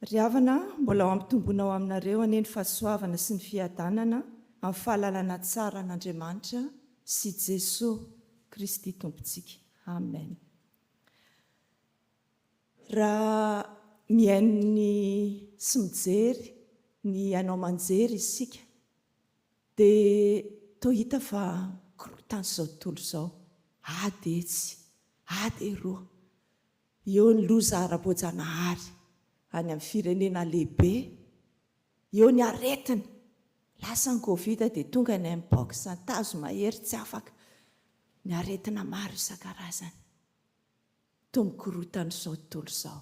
Ry havana, mbola ao ampitomboinao aminareo anie ny fahasoavana sy ny fiadanana amin'ny fahalalana tsara an'Andriamanitra sy Jesosy Kristy Tompontsika. Amen. Raha mihaino ny sy mijery ny anao manjery isika, dia toa hita fa korotan'izao tontolo izao. Ady etsy, ady eroa. Eo ny loza ara-boajanahary any amin'ny firenena lehibe, eo ny aretina. Lasa ny Covid dia tonga ny mpox, ny tazo mahery tsy afaka. Ny aretina maro isan-karazany. Toa mikorotan'izao tontolo izao.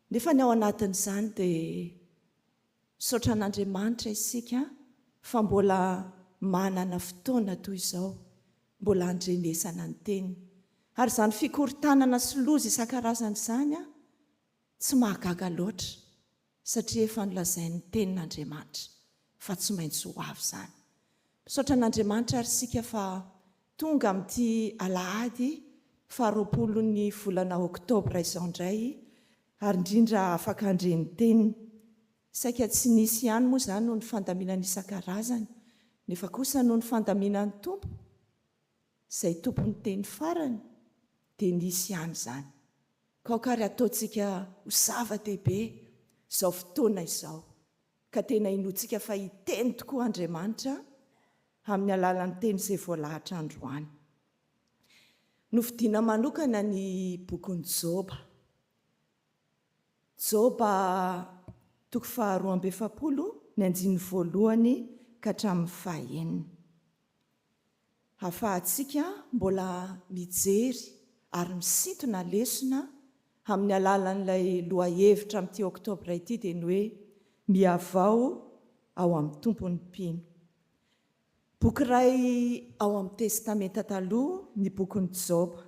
Nefa ny ao anatin'izany dia misaotra an'Andriamanitra isika fa mbola manana fotoana toy izao, mbola handrenesana ny teniny. Ary izany fikorotanana sy loza isan-karazany izany tsy mahagaga loatra, satria efa nolazain'ny tenin'Andriamanitra fa tsy maintsy ho avy izany. Misaotra an'Andriamanitra ary isika fa tonga amin'ity alahady 20 volana Oktobra izao indray, ary indrindra afaka handren'ny teniny. Saika tsy nisy ihany moa izany noho ny fandaminana isan-karazany, nefa kosa noho ny fandaminan'ny tompo, izay tompony teny farany, dia nisy ihany izany. Kaokary ataontsika ho zava-dehibe izao fotoana izao, ka tena inoantsika fa hiteny tokoa Andriamanitra amin'ny alalan'ny teny izay voalahatra androany. Novidiana manokana ny bokin'ny Joba. Joba 12 ny andiny voalohany ka hatramin'ny 9. Ahafahantsika mbola mijery ary misintona lesona amin'ny alalan'ilay lohahevitra amin'ity Oktobra ity, dia ny hoe miavao ao amin'ny tompony mpino. Boky iray ao amin'ny testamenta taloha ny bokin'ny Joba,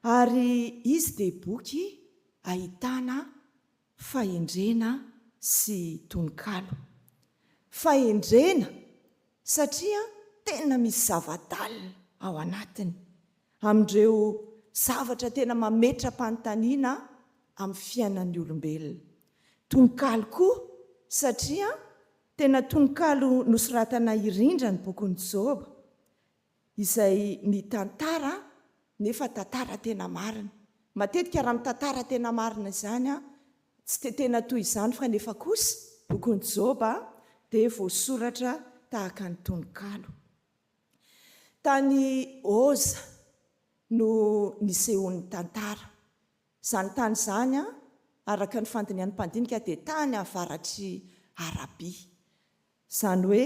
ary izy dia boky ahitana fahendrena sy tononkalo. Fahendrena satria tena misy zava-dalina ao anatiny, amin'ireo zavatra tena mametra-panontaniana amin'ny fiainan'ny olombelona. Tononkalo koa satria tena tononkalo nosoratana irindra ny bokin'ny Joba, izay mitantara nefa tantara tena marina. Matetika raha mitantara tena marina izany tsy tena toy izany, fa nefa kosa bokin'ny Joba dia voasoratra tahaka ny tononkalo. Tany Oza no nisehon'ny tantara. Izany tany izany araka ny fandinian'ny mpandinika dia tany avaratry Arabia. Izany hoe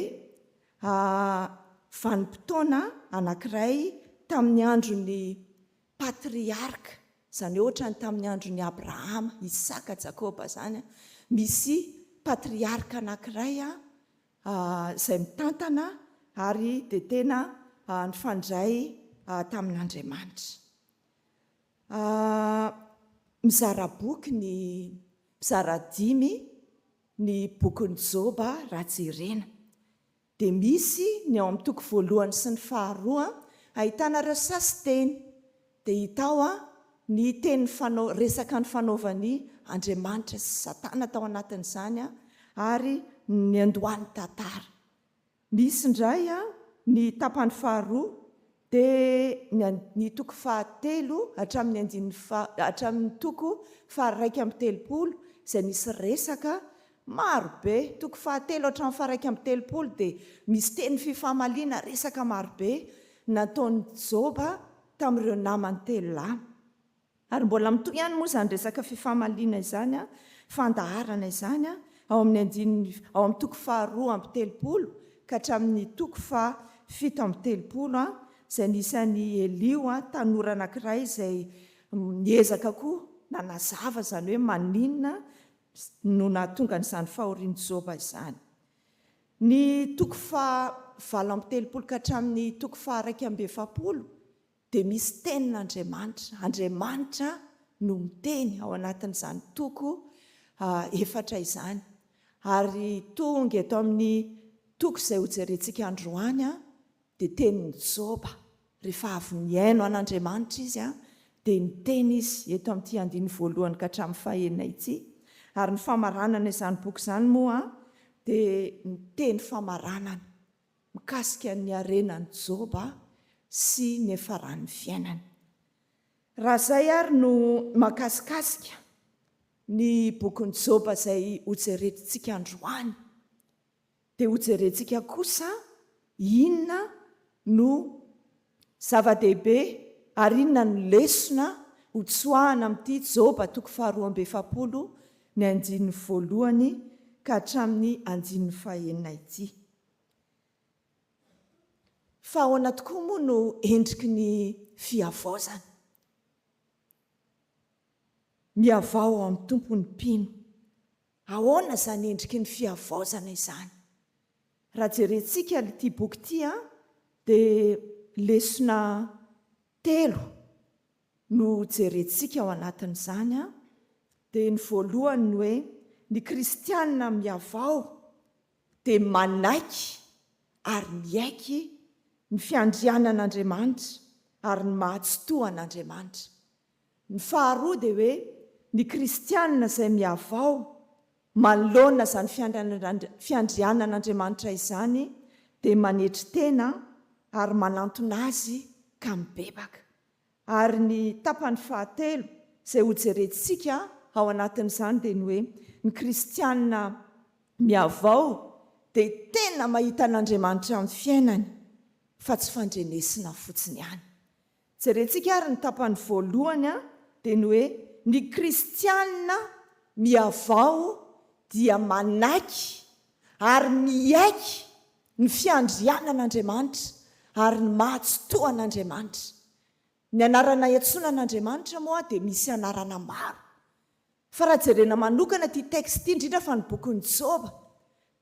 vanim-potoana anankiray tamin'ny andron'ny patriarka, izany hoe ohatrany tamin'ny andron'ny Abrahama, Isaka, Jakoba izany, misy patriarka anankiray izay mitantana ary dia tena nifandray tamin'Andriamanitra. Mizara boky mizara 5 ny bokin'ny Joba raha jerena. Dia misy ny ao amin'ny toko voalohany sy ny faharoa ahitana ireo sasy teny, dia hita ao ny teny resaka ny fanaovan'ny Andriamanitra sy Satana tao anatin'izany ary ny andohan'ny tantara. Misy indray ny tapany faharoa dia ny toko 7 hatramin'ny toko 130 izay misy resaka marobe. Toko 7 hatramin'ny 130 dia misy teny fifamaliana resaka marobe nataon'ny Joba tamin'ireo namany telo lahy. Ary mbola mitoy ihany moa izany resaka fifamaliana izany, fandaharana izany ao amin'ny toko 2:30 ka hatramin'ny toko 7:30, izay nisan'ny Elio tanora anankiray izay niezaka koa nanazava, izany hoe maninona no nahatonga n'izany fahorian'ny Joba izany. Ny toko 9:30 ka hatramin'ny toko 120 dia misy tenin'Andriamanitra. Andriamanitra no miteny ao anatin'izany toko 4 izany. Ary tonga eto amin'ny toko izay hojerentsika androany dia tenin'ny Joba. Rehefa avy niaino an'Andriamanitra izy dia niteny izy eto amin'ity andiny voalohany ka hatramin'ny 9 ity, Ary ny famaranana izany boky izany moa dia ny teny famaranana mikasika ny arenany Joba sy ny efaran'ny fiainany. Raha izay ary no makasikasika ny bokin'ny Joba izay hojerentsika androany, dia hojerentsika kosa inona no zava-dehibe ary inona no lesona hotsoahana amin'ity Joba 2:7 ny 1 ka hatramin'ny 9 ity. Fa ahoana tokoa moa no endriky ny fiavaozana? Miavao ao amin'ny tompony mpino. Ahoana izany endriky ny fiavaozana izany? Raha jerentsika ity boky ity dia lesona 3 no jerentsika ao anatin'izany. Dia ny voalohany ny hoe ny kristianina miavao dia manaiky ary miaiky ny fiandrianan'Andriamanitra ary ny mahatsotoa an'Andriamanitra. Ny faharoa dia hoe ny kristianina izay miavao manoloana izany fiandrianan'Andriamanitra izany dia manetry tena ary manantona azy ka mibebaka. Ary ny tapany fahatelo izay hojerentsika ao anatin'izany dia ny hoe ny kristianina miavao dia tena mahita an'Andriamanitra amin'ny fiainany fa tsy fandrenesina fotsiny ihany. Jerentsika ary ny tapany voalohany dia ny hoe ny kristianina miavao dia manaiky ary miaiky ny fiandrianan'Andriamanitra ary ny mahatsotoa an'Andriamanitra. Ny anarana iantsoana an'Andriamanitra moa dia misy anarana maro. Fa raha jerena manokana ity teksta indrindra fa ny bokin'ny Joba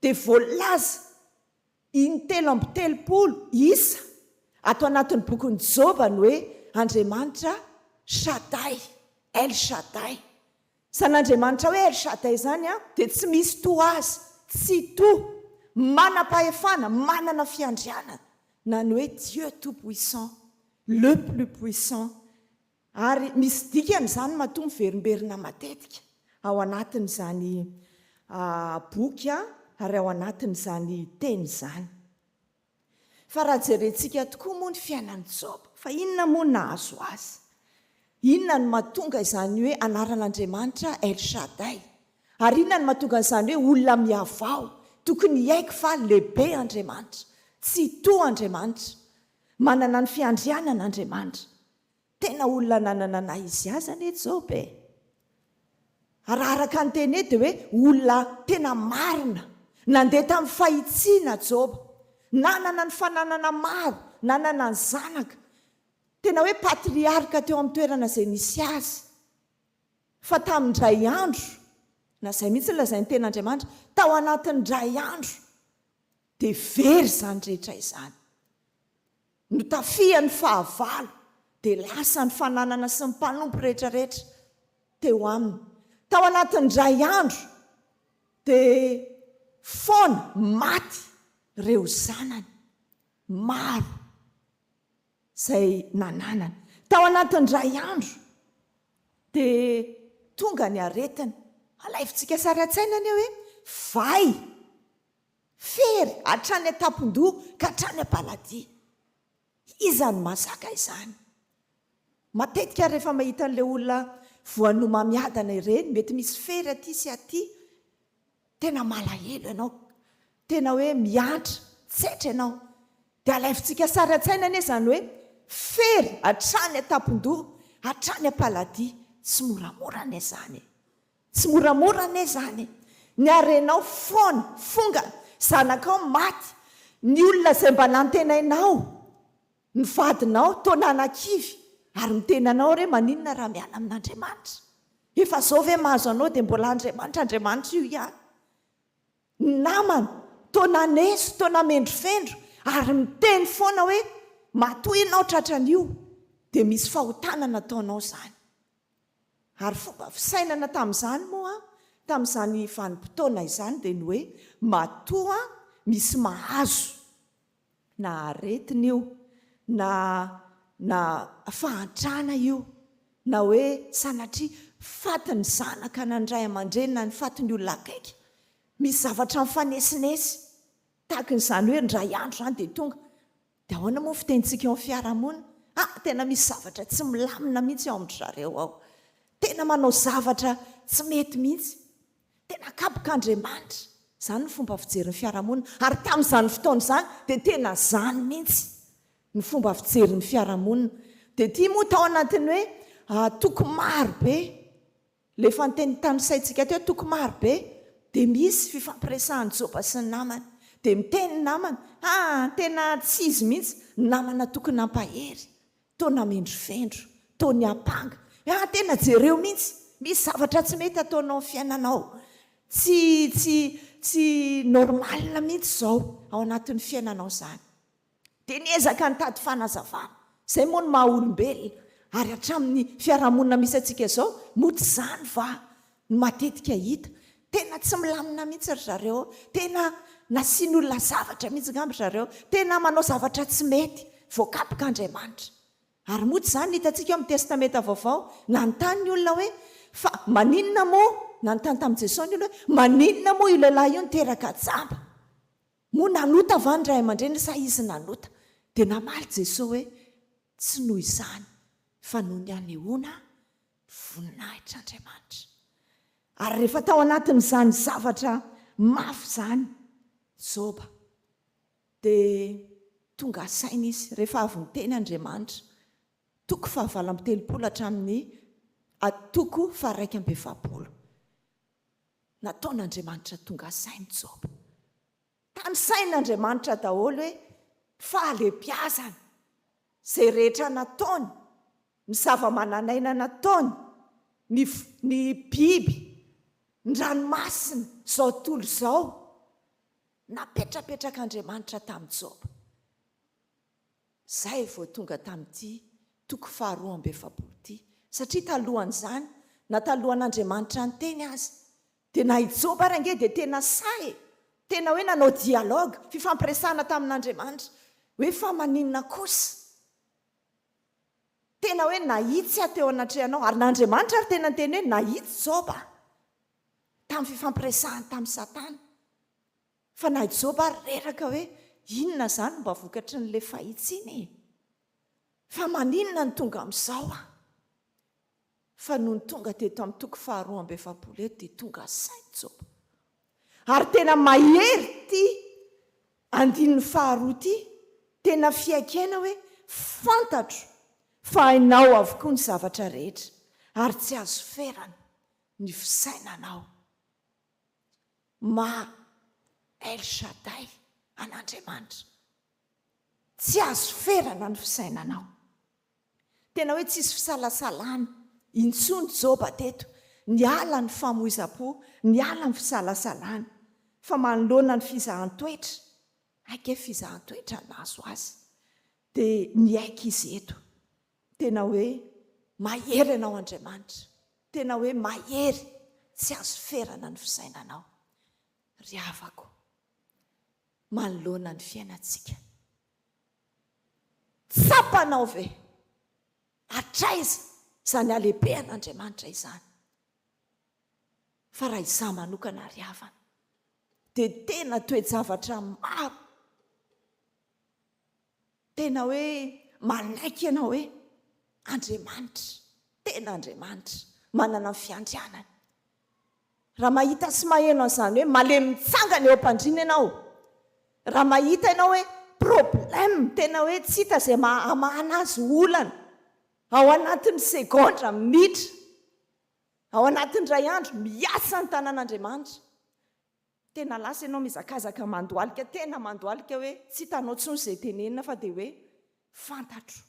dia voalaza 330 isa ato anatin'ny bokin'ny Joba ny hoe Andriamanitra Shaddai, El Shaddai. San'Andriamanitra hoe El Shaddai izany dia tsy misy to azy, tsy to, manam-pahefana, manana fiandrianana, na ny hoe Dieu tout-puissant, le plus puissant. Ary misy dikany izany matoa miverimberina matetika ao anatin'izany boky ary ao anatin'izany teny izany. Fa raha jerentsika tokoa moa ny fiainan'i Joba, fa inona moa nahazo azy? Inona no mahatonga izany hoe anaran'Andriamanitra El Shaddai? Ary inona no mahatonga izany hoe olona miavao, tokony hiaiky fa lehibe Andriamanitra, tsy to Andriamanitra, manana ny fiandrianan'Andriamanitra. Tena olona nanana nahy izy azany Joba. Araka ny teny dia hoe olona tena marina, nandeha tamin'ny fahitsiana Joba, nanana ny fananana maro, nanana ny zanaka, tena hoe patriarka teo amin'ny toerana izay nisy azy. Fa tamindray andro, na izay mihitsy lazainy ten'Andriamanitra, tao anatin'indray andro dia very izany rehetra izany. Notafiany fahavalo dia lasa ny fananana sy ny mpanompo rehetrarehetra teo aminy. Tao anatin'indray andro dia foana maty ireo zanany maro izay nananana. Tao anatin'indray andro dia tonga ny aretiny. Alaifitsika sary an-tsaina anie hoe vai, fery hatrany an-tampon-doha ka hatrany am-paladia. Iza ny mahazaka izany? Matetika rehefa mahita an'ilay olona voanomamiadana ireny, mety misy fery aty sy aty, tena malahelo ianao, tena hoe miantra, tsetra ianao. Dia alaifitsika sary an-tsaina anie izany hoe fery hatrany an-tampon-doha, hatrany am-paladia. Tsy moramora anie izany. Tsy moramora anie izany. Ny arenao foana, fongana, zanakao maty, ny olona izay mba nantenainao, ny vadinao taonanan-kivy, ary mitenanao re maninona raha miala amin'Andriamanitra. Efa izao ve mahazo anao dia mbola Andriamanitra, Andriamanitra io ihany. Ny namana taonaneso, taonamendrofendro, ary miteny foana hoe matoa ianao tratran'io, dia misy fahotanana ataonao izany. Ary fomba fisainana tamin'izany moa, tamin'izany vanim-potoana izany dia ny hoe matoa misy mahazo, na aretina io, na fahantrana io, na hoe sanatria fatiny zanaka nandray aman-drenina ny fatiny olona akaiky misy zavatra mifanesinesy tahaka nyzany hoe ndray andro zany dia tonga dia ahoana moa fitentsika eo amin'ny fiarahamonina tena misy zavatra tsy milamina mihitsy ao amin'ny zareo ao tena manao zavatra tsy mety mihitsy tena kapok'Andriamanitra zany ny fomba fijerin'ny fiarahamonina ary tamin'izany fotoana izany dia tena zany mihitsy ny fomba fijerin'ny fiarahamonina dia tia moa tao anatiny hoe toko maro be lefa nyteny tanysaintsika teo toko maro be dia misy fifampiresahan'ny Joba sy ny namany dia miteny ny namany tena tsy izy mihitsy ny namana tokony nampahery to namendro vendro to ny apanga tena jereo mihitsy misy zavatra tsy mety ataonao ny fiainanao tsy normalina mihitsy zao ao anatin'ny fiainanao zany dia niezaka nitady fanazavana izay moa ny maha olombelona ary hatramin'ny fiarahamonina misy atsika zao moty zany va ny matetika hita tena tsy milamina mihitsy ry zareo tena nasiany olona zavatra mihitsy ngamby zareo tena manao zavatra tsy mety voakapok'Andriamanitra ary moty zany hitantsika eo amin'ny testamenta vaovao nanontany ny olona hoe fa maninona moa nanontany tamin'i Jesosy ny olona hoe maninona moa io lehilahy io niteraka jamba moa nanota va ny ray aman-dreny sa izy nanota dia namaly Jesosy hoe tsy noho izany fa noho ny anehoana voninahitr'Andriamanitra ary rehefa tao anatin'izany zavatra mafy zany Joba dia tonga saina izy rehefa avy niteny Andriamanitra toko 7:30 hatramin'ny atoko 120 nataon'Andriamanitra tonga sainy Joba tany sain'Andriamanitra daholo hoe fahalembiazana zay rehetra nataony ny zava-mananaina nataony ny biby ny ranomasina zao tontolo zao napetrapetrak'Andriamanitra tamin'i Joba zay vao tonga tamin'ity toko 2:20 satria talohan'izany na talohan'Andriamanitra ny teny azy dia na i Joba range dia tena say tena hoe nanao dialoga fifampiresahana tamin'Andriamanitra hoe fa maninona kosa tena hoe nahitsy teo anatrehanao ary n'Andriamanitra ary tena nyteny hoe nahitsy Joba tamin'ny fifampiresahany tamin'ny Satana fa na i Joba ary reraka hoe inona zany mba vokatry n'ilay fahitsy iny fa maninona ny tonga amin'izao fa noho ny tonga teto amin'ny toko 2:20 eto dia tonga sainy Joba ary tena mahery ty andininy 2 ty tena fiaikena hoe fantatro fa hainao avokoa ny zavatra rehetra ary tsy azo ferana ny fisainanao ma El Shaddai an'Andriamanitra tsy azo ferana ny fisainanao tena hoe tsisy fisalasalana intsony Joba teto ny ala ny famoiza-po ny ala ny fisalasalana fa manoloana ny fizahan-toetra aike fizahan-toetra nazo azy dia ny aika izy eto tena hoe mahery ianao Andriamanitra tena hoe mahery tsy azo ferana ny fisainanao ry havako manoloana ny fiainantsika tsapanao ve atraiza izany alehibe an'Andriamanitra izany fa raha izaho manokana ry havana dia tena toe-javatra maro tena hoe manaiky ianao hoe Andriamanitra tena Andriamanitra manana ny fiandrianany raha mahita sy maheno an'izany hoe malemy mitsangana eo am-pandriana ianao raha mahita ianao hoe problème tena hoe tsy hita izay amahana azy olana ao anatin'ny segondra minitra ao anatin'ny ray andro miasa ny tanàn'Andriamanitra tena lasa ianao mizakazaka mandoalika tena mandoalika hoe tsy hitanao tsony izay tenenina fa dia hoe fantatro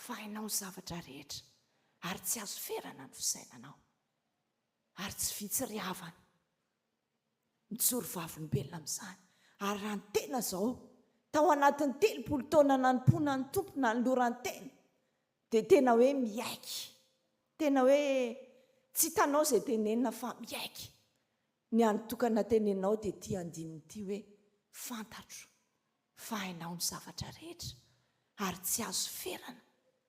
fa hainao ny zavatra rehetra ary tsy azo ferana ny fisainanao ary tsy vitsy ry havana mijoro vavolombelona amin'izany ary raha ny tena zao tao anatin'ny 30 taona nanompoana ny tompo na ny lorany tena dia tena hoe miaiky tena hoe tsy hitanao izay tenenina fa miaiky ny anotokana tenenao dia ty andininy ity hoe fantatro fa hainao ny zavatra rehetra ary tsy azo ferana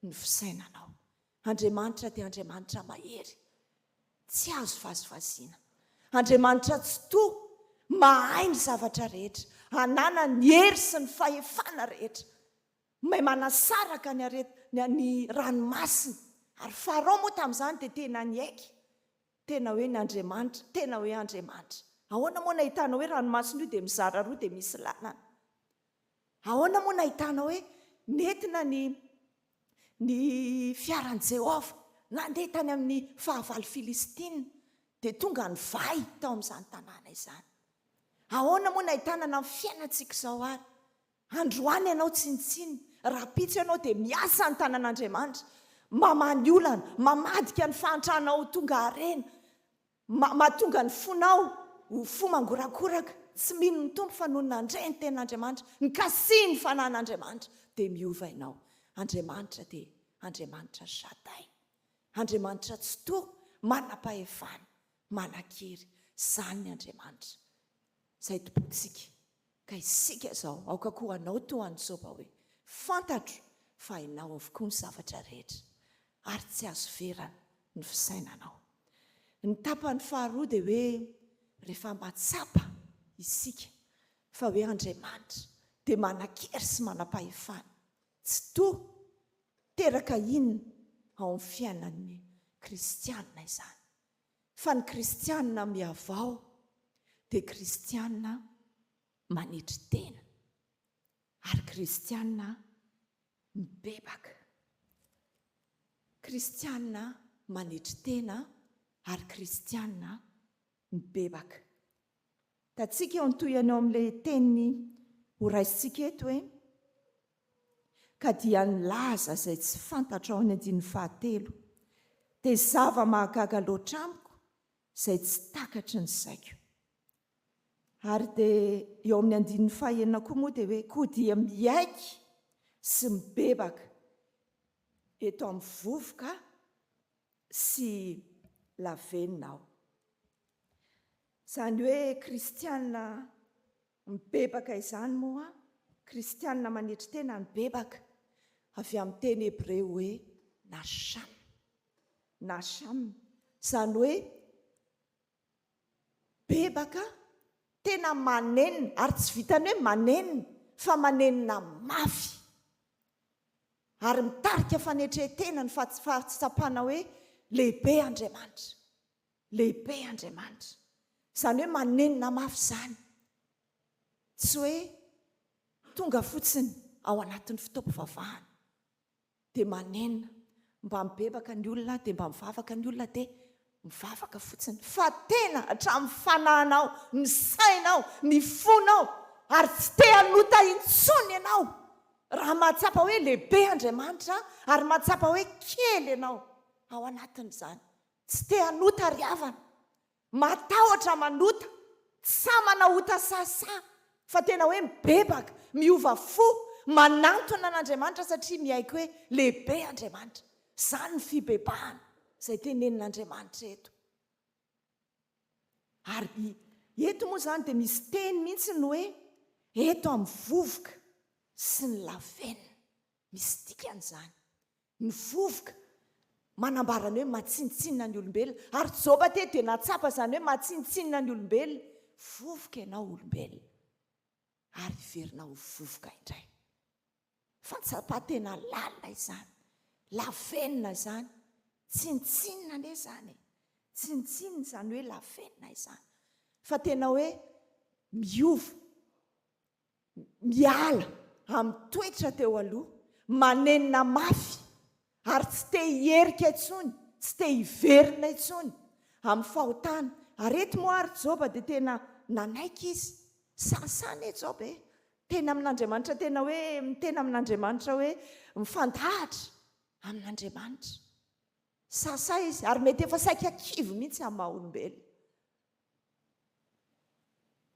ny fisainanao Andriamanitra dia Andriamanitra mahery, tsy azo vazivaziana. Andriamanitra tsy toa, mahay ny zavatra rehetra, anana ny hery sy ny fahefana rehetra. May manasaraka ny ranomasina, ary Farao moa tamin'izany dia tena niaiky, tena hoe ny Andriamanitra, tena hoe Andriamanitra. Ahoana moa nahitana hoe ranomasina io dia mizara roa dia misy lalana? Ahoana moa nahitana hoe nentina ny fiaran'i Jehova nandeha tany amin'ny fahavalo Filistina dia tonga ny vay tao amin'izany tanàna izany? Ahoana moa nahitana na fiainantsika izao ary? Androany ianao tsinitsiny, rapitso ianao dia miasa ny tanàn'Andriamanitra, mamany olana, mamadika ny fahantrana tonga harena, mahatonga ny fonao ho fo mangorakoraka, tsy mino ny tompo fa noho nandray ny ten'Andriamanitra, ny kasihy ny fanahin'Andriamanitra dia miova ianao. Andriamanitra dia Andriamanitra Shaddai, Andriamanitra tsy toa, manam-pahefana, manan-kery, izany ny Andriamanitra. Izay topontsika, ka isika izao aoka koa anao toa ny Joba hoe fantatro fa hainao avokoa ny zavatra rehetra ary tsy azo verana ny fisainanao. Ny tapany faharoa dia hoe rehefa matsapa isika fa hoe Andriamanitra dia manan-kery sy manam-pahefana, tsy toa teraka inona ao amin'ny fiainan'ny kristianina izany. Fa ny kristianina miavao dia kristianina manitry tena ary kristianina mibebaka. Kristianina manitry tena ary kristianina mibebaka. Tatsika eo antoy-anao amin'ilay teniny horaisintsika eto hoe ka dia nilaza izay tsy fantatra ao any andininy fahatelo, dia zava-mahagaga loatra amiko izay tsy takatry ny saiko. Ary dia eo amin'ny andininy fahaenina koa moa dia hoe koa dia miaiky sy mibebaka eto amin'ny vovoka sy lavenina aho. Izany hoe kristianina mibebaka izany moa, kristianina manetry tena mibebaka, avy amin'ny teny hebreo hoe nasham. Nasham, izany hoe bebaka, tena manenina, ary tsy vitany hoe manenina, fa manenina mafy. Ary mitarika fanetretena ny fahatsapana hoe lehibe Andriamanitra, lehibe Andriamanitra. Izany hoe manenina mafy izany, tsy hoe tonga fotsiny ao anatin'ny fitaovam-bavahana dia manenina, mba mibebaka ny olona dia mba mivavaka ny olona dia mivavaka fotsiny, fa tena hatramin'ny fanahinao, ny sainao, ny fonao, ary tsy te hanota intsony ianao. Raha mahatsapa hoe lehibe Andriamanitra ary mahatsapa hoe kely ianao ao anatin'izany, tsy te hanota riavana, matahotra manota, tsy sa manahota sasa, fa tena hoe mibebaka, miova fo, manantona an'Andriamanitra satria miaiky hoe lehibe Andriamanitra. Izany ny fibebahana izay tenenin'Andriamanitra eto. Ary eto moa izany dia misy teny mihitsy ny hoe eto amin'ny vovoka sy ny lavenina, misy dikan'izany. Ny vovoka manambarana hoe matsinitsinina ny olombelona, ary Joba teto dia natsapa izany hoe matsinitsinina ny olombelona. Vovoka ianao olombelona, ary iverinao vovoka indray. Fahatsapa-tena lalina izany, lavenina izany, tsinitsinina anie izany, tsinitsinina izany hoe lavenina izany, fa tena hoe miova, miala amin'ny toetra teo aloha, manenina mafy, ary tsy te hierika intsony, tsy te hiverina intsony amin'ny fahotana. Ary eto moa ary Joba dia tena nanaiky izy, sasany Joba tena amin'Andriamanitra, tena amin'Andriamanitra hoe mifandahatra amin'Andriamanitra. Sasa izy, ary mety efa saika kivy mihitsy amin'ny maha olombelona.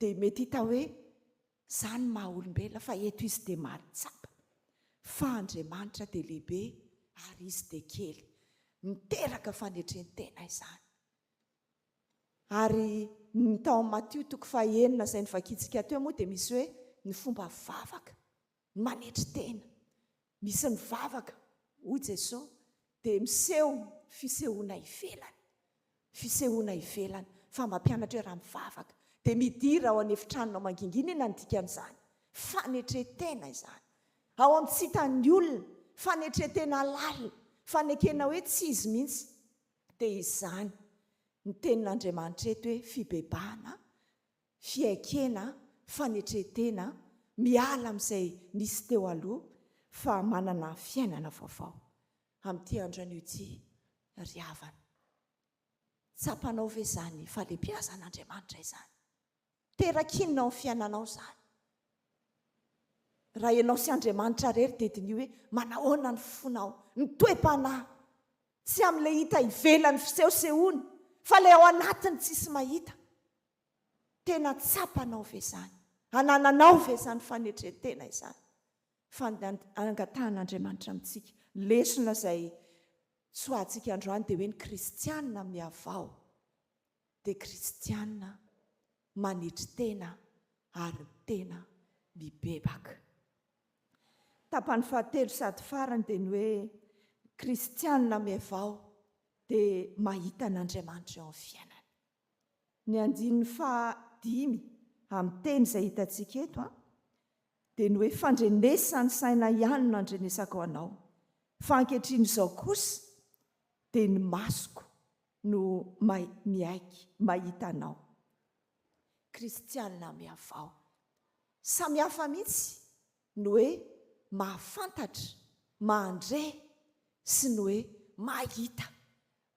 Dia mety hita hoe izany maha olombelona, fa eto izy dia mahatsapa, fa Andriamanitra dia lehibe ary izy dia kely, miteraka fanetren-tena izany. Ary ny tao amin'ny Matio 9 izay nivakiantsika teo moa dia misy hoe ny fomba vavaka, ny manetry tena. Misy ny vavaka hoy Jesosy, dia miseho fisehoana ivelany fa mampianatra hoe raha mivavaka dia midira ao an'efitranonao mangingina ina ny dikan'izany fanetretena izany ao amin'ny tsitan'ny olona fanetretena lalina fanekena hoe tsy izy mihitsy dia izany ny tenin'Andriamanitra eto hoe fibebahana fiaikena fanetretena miala amin'izay nisy teo aloha fa manana fiainana vaovao amin'ity andro an'ity ry havana. Tsapanao ve izany falembiazan'Andriamanitra izany? Terakinona ao ny fiainanao izany. Raha ianao sy Andriamanitra rery dia dinio hoe manahoana ny fonao, ny toe-panahy, tsy amin'ilay hita ivelany fisehosehoana fa ilay ao anatiny tsisy mahita. Tena tsapanao ve izany? Anananao ve izany fanetretena izany? Angatan'Andriamanitra amintsika lesona izay tsoahantsika androany dia hoe ny kristianina miavao dia kristianina manetri-tena ary tena mibebaka. Tapany fahatelo sady farany dia ny hoe kristianina miavao dia mahita an'Andriamanitra eo amin'ny fiainany. Ny andininy fahadimy amin'ny teny izay hitantsika eto dia ny hoe fandrenesany saina ihany no andrenesako anao fa ankehitriny izao kosa dia ny masoko no miaiky mahita anao. Kristianina miavao samihafa mihitsy ny hoe mahafantatra, mahandre sy ny hoe mahita.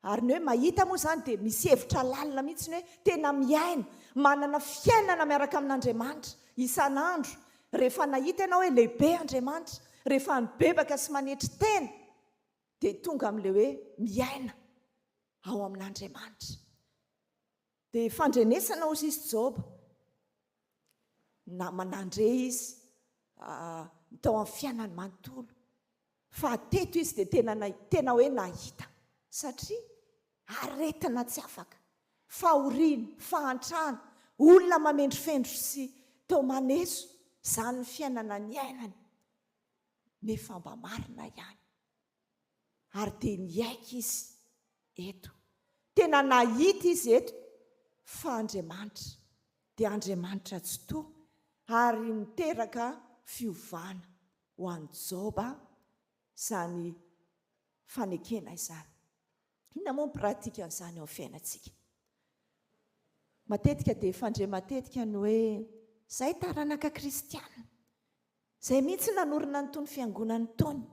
Ary ny hoe mahita moa izany dia misy hevitra lalina mihitsy ny hoe tena miaina, manana fiainana miaraka amin'Andriamanitra isan'andro. Rehefa nahita ianao hoe lehibe Andriamanitra, rehefa mibebaka sy manetri-tena dia tonga amin'ilay hoe miaina ao amin'Andriamanitra. Dia fandrenesana hozy izy Joba, manandre izy tao amin'ny fiainany manontolo. Fa teto izy dia tena hoe nahita satria aretina tsy afaka, fahoriana, fahantrana, olona mamendrifendro sy tao maneso, izany ny fiainana ny ainany nefa mba marina ihany. Ary dia niaika izy eto, tena nahita izy eto fa Andriamanitra dia Andriamanitra tsy toa ary niteraka fiovana ho an'i Joba izany fanekena izany. Inona moa ny pratika an'izany ao amin'ny fiainantsika? Matetika dia fandre matetika ny hoe izay taranaka kristianina, izay mihitsy nanorina nytony fiangonana tony.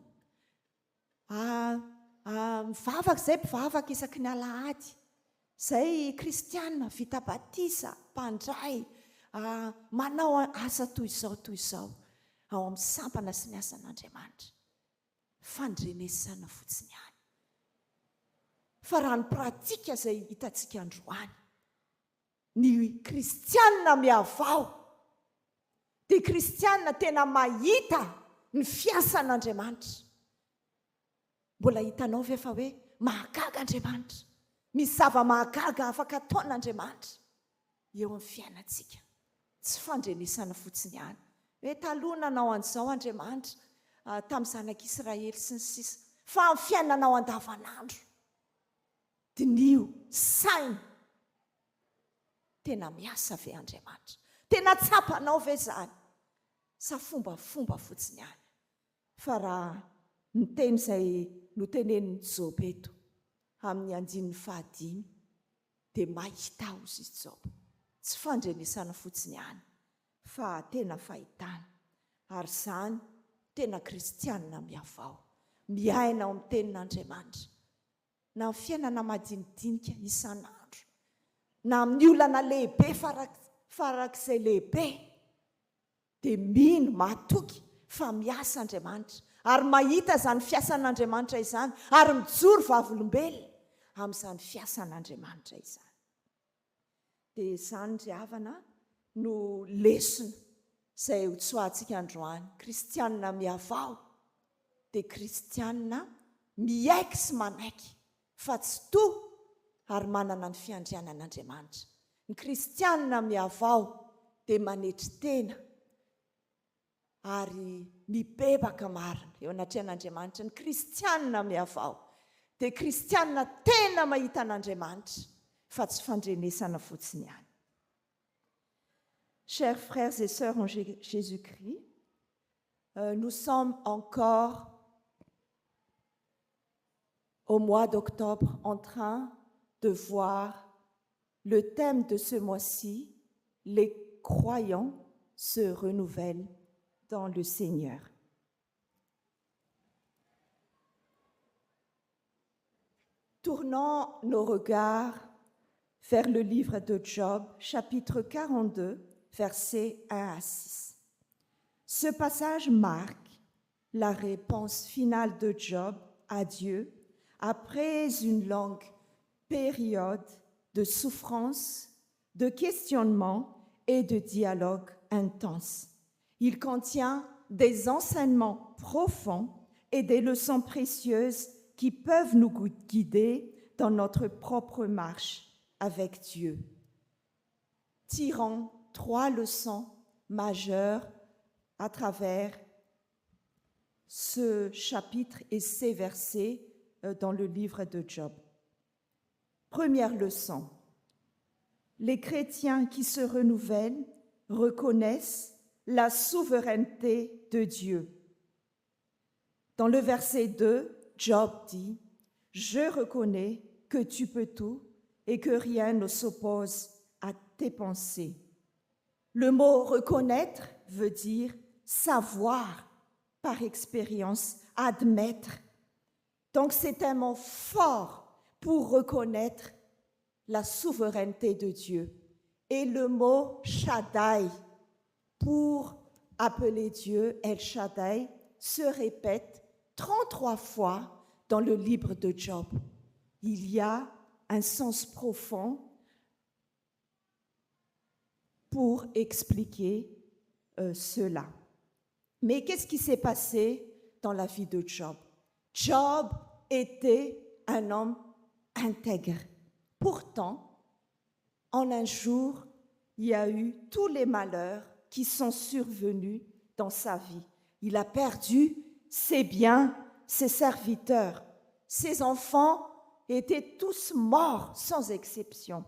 Mivavaka izay mpivavaka isaky ny alahady, izay kristianina vita batisa, mpandray, manao asa toy izao ao amin'ny sampana sy ny asan'Andriamanitra. Fandrenesana fotsiny ihany. Fa raha ny pratika izay hitantsika androany, ny kristianina miavao dia kristianina tena mahita ny fiasan'Andriamanitra. Mbola hitanao ve fa hoe mahagaga Andriamanitra, misy zava-mahagaga afaka ataon'Andriamanitra eo amin'ny fiainantsika? Tsy fandrenesana fotsiny ihany hoe taloha nanao an'izao Andriamanitra tamin'ny zanak'Israely sy ny sisa, fa amin'ny fiainanao andavanandro dinio saina tena miasa ve Andriamanitra? Tena tsapanao ve izany? Sa fombafomba fotsiny ihany? Fa raha ny teny izay notenenin'ny Joba eto amin'ny andininy fahadimy dia mahita hozy izy Joba. Tsy fandrenesana fotsiny ihany fa tena fahitana. Ary izany tena kristianina miavao, miaina ao amin'ny tenin'Andriamanitra, na amin'ny fiainana madinidinika isan'andro, na amin'ny olana lehibe farak'izay lehibe, dia mino mahatoky fa miasa Andriamanitra ary mahita izany fiasan'Andriamanitra izany ary mijoro vavolombelona amin'izany fiasan'Andriamanitra izany. Dia izany ry havana no lesona izay ho tsoahantsika androany. Kristianina miavao dia kristianina miaiky sy manaiky fa tsy toa ary manana ny fiandrianan'Andriamanitra. Ny kristianina miavao dia manetri-tena ary mibebaka marina eo anatrehan'Andriamanitra. Ny kristianina miavao dia kristianina tena mahita an'Andriamanitra fa tsy fandrenesana fotsiny ihany. Chers frères et sœurs en Jésus-Christ, nous sommes encore au mois d'octobre en train de voir le thème de ce mois-ci, les croyants se renouvellent dans le Seigneur. Tournons nos regards vers le livre de Job, chapitre 42, versets 1 à 6. Ce passage marque la réponse finale de Job à Dieu après une longue période de souffrance, de questionnement et de dialogue intense. Il contient des enseignements profonds et des leçons précieuses qui peuvent nous guider dans notre propre marche avec Dieu. Tirons 3 leçons majeures à travers ce chapitre et ces versets dans le livre de Job. Première leçon, les chrétiens qui se renouvellent reconnaissent la souveraineté de Dieu. Dans le verset 2, Job dit « Je reconnais que tu peux tout et que rien ne s'oppose à tes pensées. » Le mot « reconnaître » veut dire savoir par expérience, admettre. Donc c'est un mot fort pour reconnaître la souveraineté de Dieu. Et le mot « Shaddai » pour appeler Dieu El Shaddai se répète 33 fois dans le livre de Job. Il y a un sens profond pour expliquer cela. Mais qu'est-ce qui s'est passé dans la vie de Job? Job était un homme intègre. Pourtant, en un jour, il y a eu tous les malheurs qui sont survenus dans sa vie. Il a perdu ses biens, ses serviteurs. Ses enfants étaient tous morts sans exception.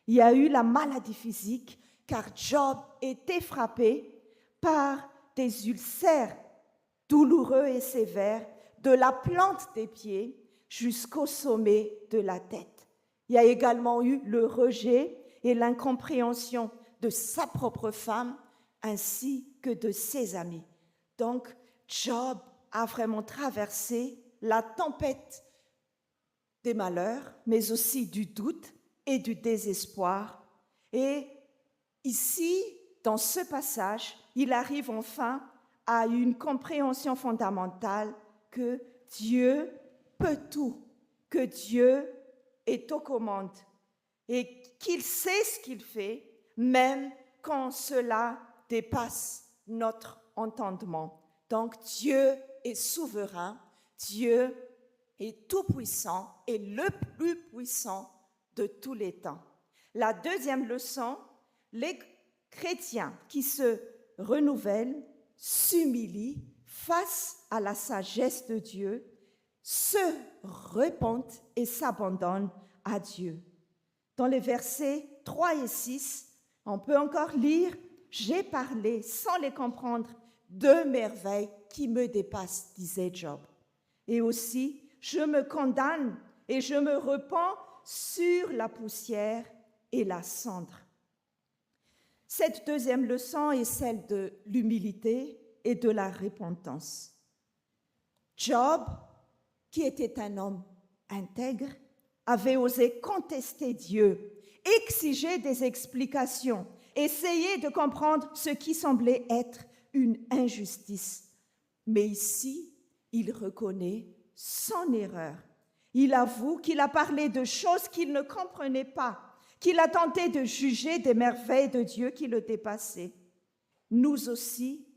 Il y a eu la maladie physique car Job était frappé par des ulcères douloureux et sévères de la plante des pieds jusqu'au sommet de la tête. Il y a également eu le rejet et l'incompréhension de sa propre femme ainsi que de ses amis. Donc, Job a vraiment traversé la tempête des malheurs, mais aussi du doute et du désespoir. Et ici, dans ce passage, il arrive enfin à une compréhension fondamentale que Dieu peut tout, que Dieu est aux commandes et qu'il sait ce qu'il fait, même quand cela dépasse notre entendement. Donc Dieu est souverain, Dieu est tout-puissant et le plus puissant de tous les temps. La deuxième leçon, les chrétiens qui se renouvellent, s'humilient face à la sagesse de Dieu, se repentent et s'abandonnent à Dieu. Dans les versets 3 et 6, on peut encore lire « J'ai parlé sans les comprendre de merveilles qui me dépassent, disait Job. Et aussi, je me condamne et je me repens sur la poussière et la cendre. » Cette deuxième leçon est celle de l'humilité et de la repentance. Job, qui était un homme intègre, avait osé contester Dieu, exiger des explications, essayer de comprendre ce qui semblait être une injustice. Mais ici, il reconnaît son erreur. Il avoue qu'il a parlé de choses qu'il ne comprenait pas, qu'il a tenté de juger des merveilles de Dieu qui le dépassaient. Nous aussi,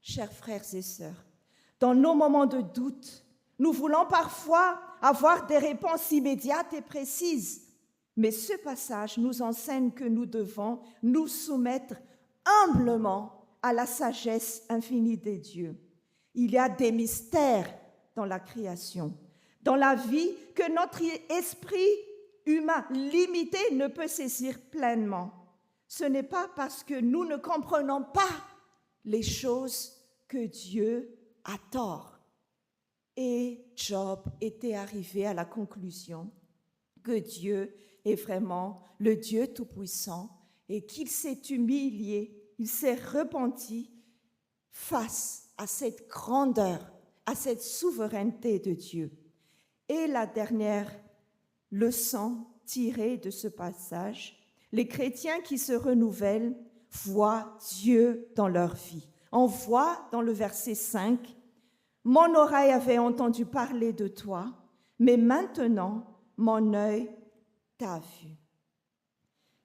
chers frères et sœurs, dans nos moments de doute, nous voulons parfois avoir des réponses immédiates et précises. Mais ce passage nous enseigne que nous devons nous soumettre humblement à la sagesse infinie des dieux. Il y a des mystères dans la création. dans la vie que notre esprit humain limité ne peut saisir pleinement. Ce n'est pas parce que nous ne comprenons pas les choses que Dieu a tort. Et Job était arrivé à la conclusion que Dieu est vraiment le Dieu Tout-Puissant et qu'il s'est humilié, il s'est repenti face à cette grandeur, à cette souveraineté de Dieu. Et la dernière leçon tirée de ce passage, les chrétiens qui se renouvellent voient Dieu dans leur vie. On voit dans le verset 5, « Mon oreille avait entendu parler de toi, mais maintenant mon œil t'a vu. »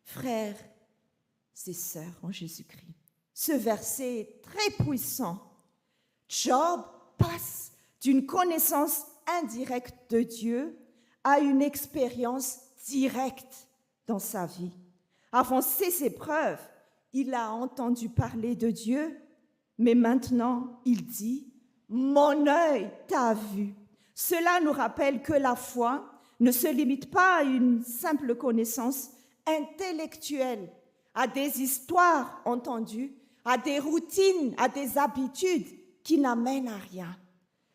Frères et sœurs en Jésus-Christ, ce verset est très puissant. Job passe d'une connaissance indirecte de Dieu à une expérience directe dans sa vie. Avant ces épreuves, il a entendu parler de Dieu, mais maintenant, il dit « Mon œil t'a vu ». Cela nous rappelle que la foi ne se limite pas à une simple connaissance intellectuelle, à des histoires entendues, à des routines, à des habitudes qui n'amènent à rien.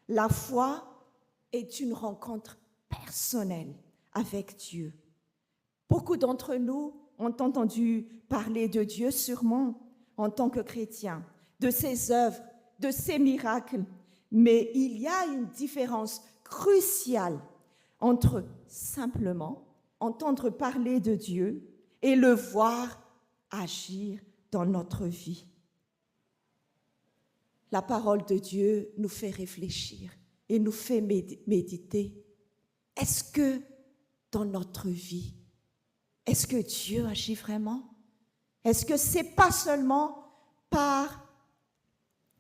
La foi est une rencontre personnelle avec Dieu. Beaucoup d'entre nous ont entendu parler de Dieu sûrement en tant que chrétiens, de ses œuvres, de ses miracles, mais il y a une différence cruciale entre simplement entendre parler de Dieu et le voir agir dans notre vie. La parole de Dieu nous fait réfléchir et nous fait méditer. Est-ce que dans notre vie, est-ce que Dieu agit vraiment? Est-ce que ce n'est pas seulement par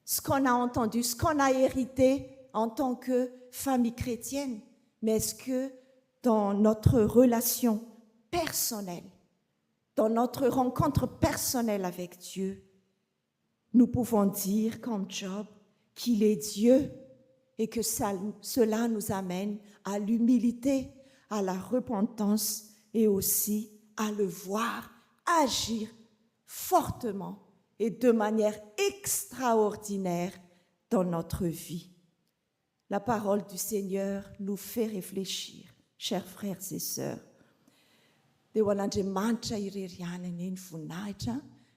ce qu'on a entendu, ce qu'on a hérité en tant que famille chrétienne, mais est-ce que dans notre relation personnelle, dans notre rencontre personnelle avec Dieu, nous pouvons dire, comme Job, qu'il est Dieu et que cela nous amène à l'humilité, à la repentance et aussi à le voir agir fortement et de manière extraordinaire dans notre vie. La parole du Seigneur nous fait réfléchir, chers frères et sœurs. Dia ho an'Andriamanitra irerianany ny voninahitra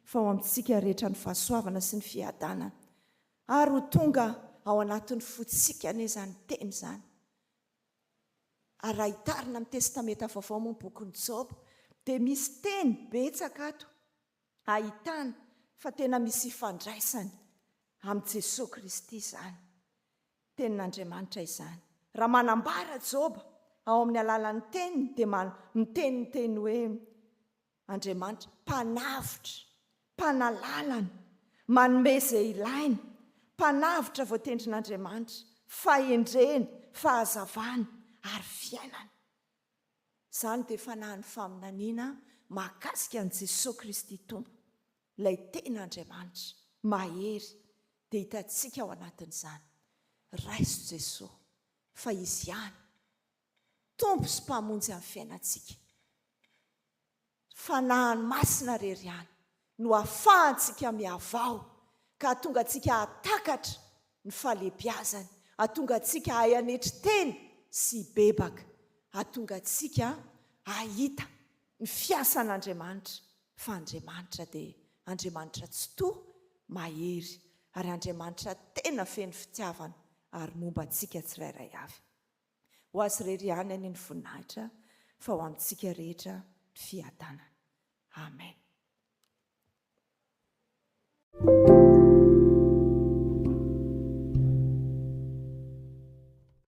fa ho amintsika rehetra ny fahasoavana sy ny fiadanana. Ary ho tonga ao anatin'ny fotsika ane izany teny izany. Ary raha hitarina amin'ny testamenta vaovao moa ny bokin'ny Job, dia misy teny betsaka ato ahitana fa tena misy ifandraisany amin'i Jesosy Kristy izany. Tenin'Andriamanitra izany. Raha manambara Job ao amin'ny alalan'ny teniny dia miteny hoe Andriamanitra mpanavitra, mpanalalana, manome izay ilaina, mpanavitra voatendrin'Andriamanitra, fahendrena, fahazavana ary fiainana. Izany dia fanahany faminaniana mahakasika an'i Jesosy Kristy Tompo, ilay tenin'Andriamanitra mahery dia hitantsika ao anatin'izany. Raiso Jesosy fa izy ihany Tompo sy mpamonjy amin'ny fiainantsika. Fanahany masina rery ihany no ahafahantsika mihavao ka hatonga antsika hatakatra ny fahalebiazany, hatonga antsika hay anetry teny sy bebaka, hatonga antsika hahita ny fiasan'Andriamanitra, fa Andriamanitra dia Andriamanitra tsy toa, mahery, ary Andriamanitra tena feno fitiavana ary momba antsika tsirairay avy. Ho azy rery ihany any ny voninahitra fa ho amintsika rehetra fiadanana. Amen.